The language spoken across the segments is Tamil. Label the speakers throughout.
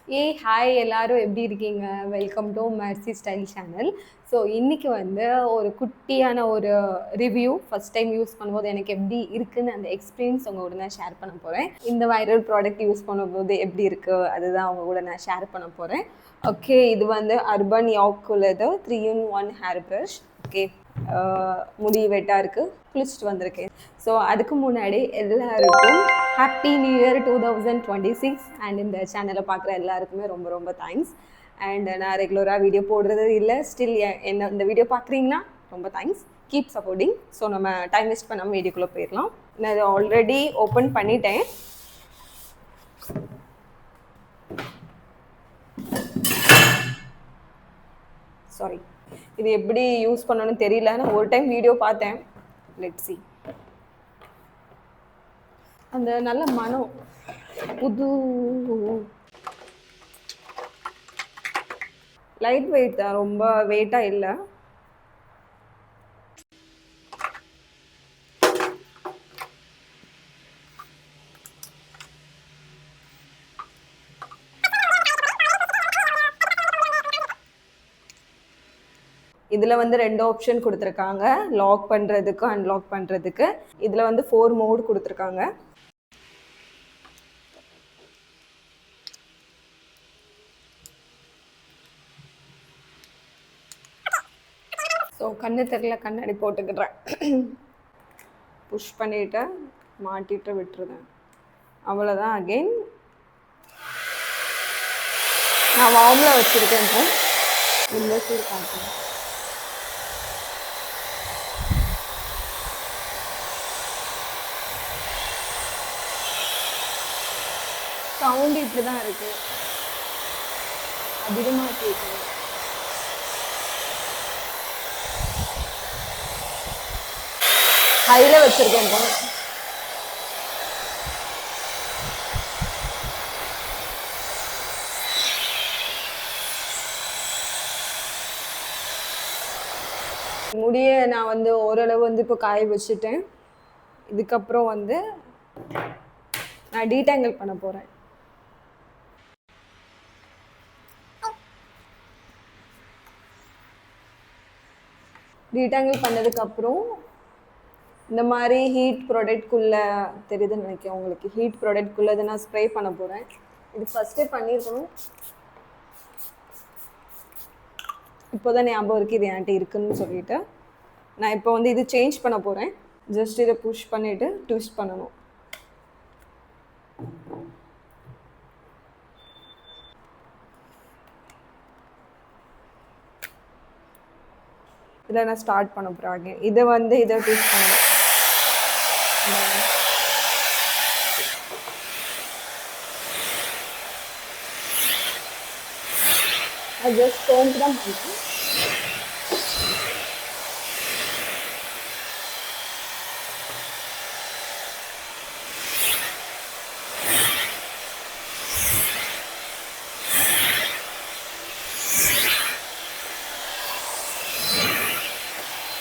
Speaker 1: ஹாய் எல்லாரும் எப்படி இருக்கீங்க? Welcome to Mercy style channel. So இன்னைக்கு வந்து ஒரு குட்டியான ஒரு ரிவ்யூ ஃபர்ஸ்ட் டைம் யூஸ் பண்ணும்போது எனக்கு எப்படி இருக்குன்னு அந்த எக்ஸ்பீரியன்ஸ் உங்க கூட நான் ஷேர் பண்ண போகிறேன். இந்த வைரல் ப்ராடக்ட் யூஸ் பண்ணும்போது எப்படி இருக்குது அதுதான் அவங்க கூட நான் ஷேர் பண்ண போகிறேன். ஓகே, இது வந்து அர்பன் யாக் உள்ளது 3-in-1 ஹேர் ப்ரஷ். ஓகே, முடி வெட்டாக இருக்குது, குளிச்சுட்டு வந்திருக்கேன். ஸோ அதுக்கு முன்னாடி எல்லாருக்கும் ஹாப்பி நியூ இயர் 2026. அண்ட் இந்த சேனலை பார்க்குற எல்லாருக்குமே ரொம்ப ரொம்ப தேங்க்ஸ். அண்ட் நான் ரெகுலராக வீடியோ போடுறது இல்லை, ஸ்டில் என்ன இந்த வீடியோ பார்க்குறீங்கன்னா ரொம்ப தேங்க்ஸ். Keep supporting. ஸோ நம்ம டைம் வேஸ்ட் பண்ணாமல் வீடியோக்குள்ளே போயிடலாம். நான் இதை ஆல்ரெடி ஓப்பன் பண்ணிட்டேன். சாரி, இது எப்படி யூஸ் பண்ணணும்னு தெரியல. நான் ஒரு டைம் வீடியோ பார்த்தேன். Let's see. அந்த நல்ல மனம் புது லைட் வெயிட் தான், ரொம்ப வெயிட்டாக இல்லை. இதில் வந்து 2 ஆப்ஷன் கொடுத்துருக்காங்க, லாக் பண்ணுறதுக்கு அன்லாக் பண்ணுறதுக்கு. இதில் வந்து 4 மோட் கொடுத்துருக்காங்க. ஸோ கண்ணு தெரியல, கண்ணாடி போட்டுக்கிடுறேன். புஷ் பண்ணிவிட்டு மாட்டிட்டு விட்டுருவேன், அவ்வளோதான். அகெயின் நான் வார்மில் வச்சுருக்கேன். இப்போ இந்த சூடு காட்டுறேன். சவுண்டு இப்படி தான் இருக்குது, அதிகமாக கேட்குது. ஹையில் வச்சுருக்கேன். இப்போ முடிய நான் வந்து ஓரளவு வந்து இப்போ காய வச்சுட்டேன். இதுக்கப்புறம் வந்து நான் டீடாங்கிள் பண்ண போகிறேன். டீடாங்கிள் பண்ணதுக்கப்புறம் இந்த மாதிரி ஹீட் ப்ராடக்ட்குள்ளே தெரியுதுன்னு நினைக்கிறேன் உங்களுக்கு. ஹீட் ப்ராடக்ட்குள்ளே இதை நான் ஸ்ப்ரே பண்ண போகிறேன். இது ஃபஸ்ட்டே பண்ணியிருக்கணும், இப்போ தான் ஞாபகம் இருக்குது இது என்கிட்ட இருக்குன்னு சொல்லிட்டு. நான் இப்போ வந்து இது சேஞ்ச் பண்ண போகிறேன். ஜஸ்ட் இதை புஷ் பண்ணிவிட்டு ட்விஸ்ட் பண்ணணும். இதில் நான் ஸ்டார்ட் பண்ண போகிறாங்க. இதை வந்து இதை ட்விஸ்ட் பண்ணணும். அது ஜஸ்ட் கோம்பு தான் பண்ணுறேன்.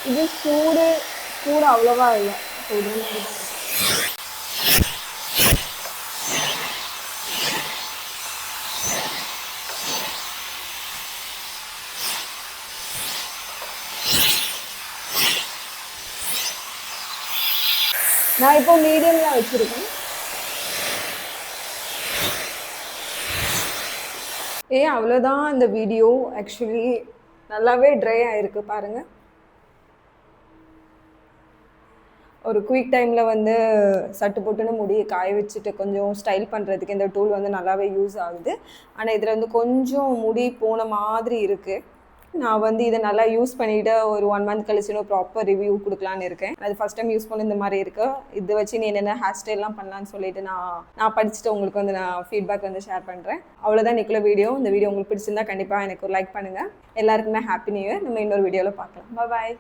Speaker 1: இது சூடு அவ்வளோவா இல்லை. நான் இப்போ மீடியம்ல வச்சிருக்கேன். அவ்வளோதான் இந்த வீடியோ. ஆக்சுவலி நல்லாவே ட்ரை ஆயிருக்கு பாருங்க. ஒரு குயிக் டைமில் வந்து சட்டு போட்டுன்னு முடியை காய வச்சுட்டு கொஞ்சம் ஸ்டைல் பண்ணுறதுக்கு இந்த டூல் வந்து நல்லாவே யூஸ் ஆகுது. ஆனால் இதில் வந்து கொஞ்சம் முடி போன மாதிரி இருக்குது. நான் வந்து இதை நல்லா யூஸ் பண்ணிவிட்டு ஒரு 1 மந்த் கழிச்சு ப்ராப்பர் ரிவ்யூ கொடுக்கலான்னு இருக்கேன். அது ஃபஸ்ட் டைம் யூஸ் பண்ண இந்த மாதிரி இருக்குது. இதை வச்சு நீ என்னென்ன ஹேர் ஸ்டைல்லாம் பண்ணலான்னு சொல்லிட்டு நான் படிச்சுட்டு உங்களுக்கு வந்து நான் ஃபீட்பேக் வந்து ஷேர் பண்ணுறேன். அவ்வளோதான் இன்னைக்குள்ள வீடியோ. இந்த வீடியோ உங்களுக்கு பிடிச்சிருந்தா கண்டிப்பாக எனக்கு ஒரு லைக் பண்ணுங்கள். எல்லாருக்குமே ஹாப்பி நியூ இயர். நம்ம இன்னொரு வீடியோவில் பார்க்கலாம். பாய்.